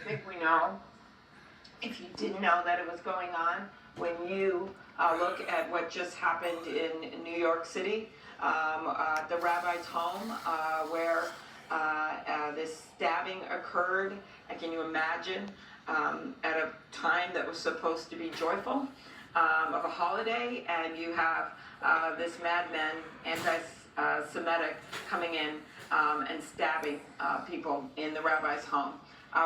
think we know, if you didn't know that it was going on, when you look at what just happened in New York City, the rabbi's home, where this stabbing occurred. Can you imagine, at a time that was supposed to be joyful, of a holiday, and you have this madman, anti-Semitic, coming in and stabbing people in the rabbi's home.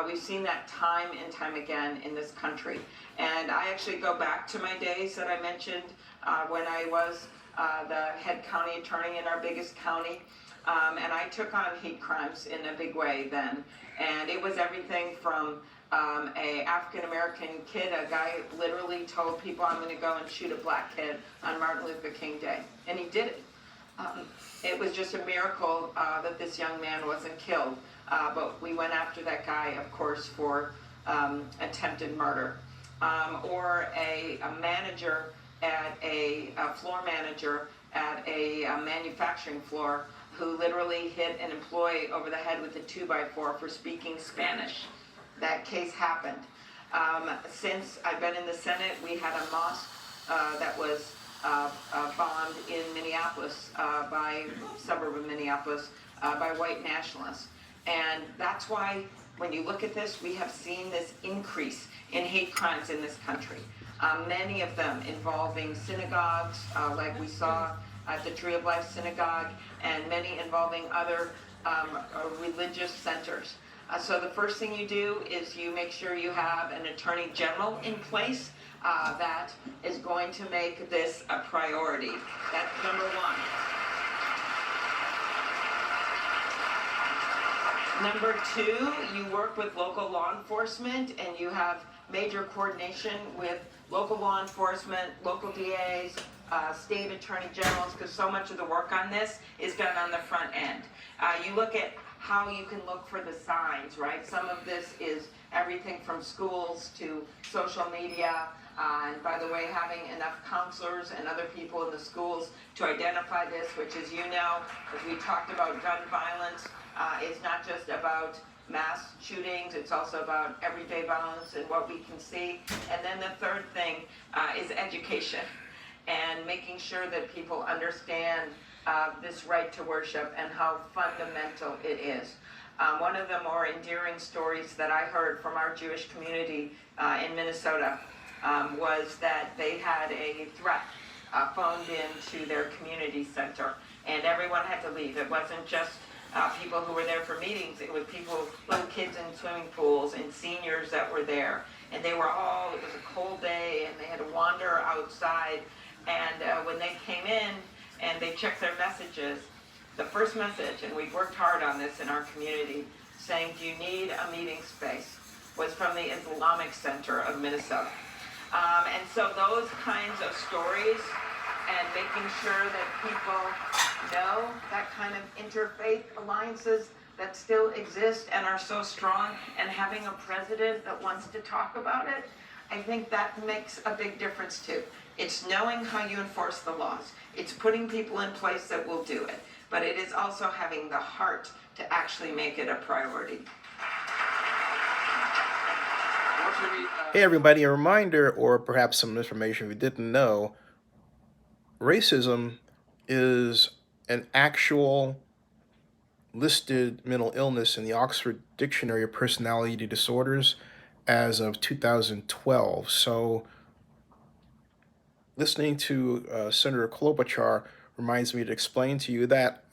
We've seen that time and time again in this country. And I actually go back to my days that I mentioned when I was the head county attorney in our biggest county. And I took on hate crimes in a big way then. And it was everything from a African-American kid, a guy literally told people, I'm going to go and shoot a black kid on Martin Luther King Day. And he did it. It was just a miracle that this young man wasn't killed. But we went after that guy, of course, for attempted murder. Or a manager at a floor manager at a manufacturing floor who literally hit an employee over the head with a 2x4 for speaking Spanish. That case happened. Since I've been in the Senate, we had a mosque that was bombed in Minneapolis, by suburb of Minneapolis, by white nationalists. And that's why, when you look at this, we have seen this increase in hate crimes in this country. Many of them involving synagogues, like we saw at the Tree of Life Synagogue, and many involving other religious centers. So the first thing you do is you make sure you have an attorney general in place that is going to make this a priority. That's number one. Number two, you work with local law enforcement, and you have major coordination with local law enforcement, local DAs, state attorney generals, because so much of the work on this is done on the front end. You look at how you can look for the signs, right? Some of this is everything from schools to social media, and by the way, having enough counselors and other people in the schools to identify this, which, as you know, as we talked about gun violence, is not just about mass shootings, it's also about everyday violence and what we can see. And then the third thing is education, and making sure that people understand this right to worship and how fundamental it is. One of the more endearing stories that I heard from our Jewish community in Minnesota was that they had a threat phoned into their community center, and everyone had to leave. It wasn't just people who were there for meetings, it was people, little kids in swimming pools and seniors that were there. And they were all, it was a cold day, and they had to wander outside. And when they came in and they checked their messages, the first message, and we've worked hard on this in our community, saying, do you need a meeting space, was from the Islamic Center of Minnesota. And so those kinds of stories, and making sure that people know that kind of interfaith alliances that still exist and are so strong, and having a president that wants to talk about it, I think that makes a big difference too. It's knowing how you enforce the laws. It's putting people in place that will do it. But it is also having the heart to actually make it a priority. Hey everybody, a reminder, or perhaps some information we didn't know. Racism is an actual listed mental illness in the Oxford Dictionary of Personality Disorders as of 2012. So listening to Senator Klobuchar reminds me to explain to you that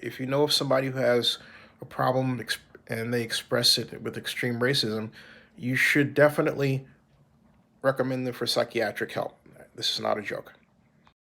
if you know of somebody who has a problem and they express it with extreme racism, you should definitely recommend them for psychiatric help. This is not a joke.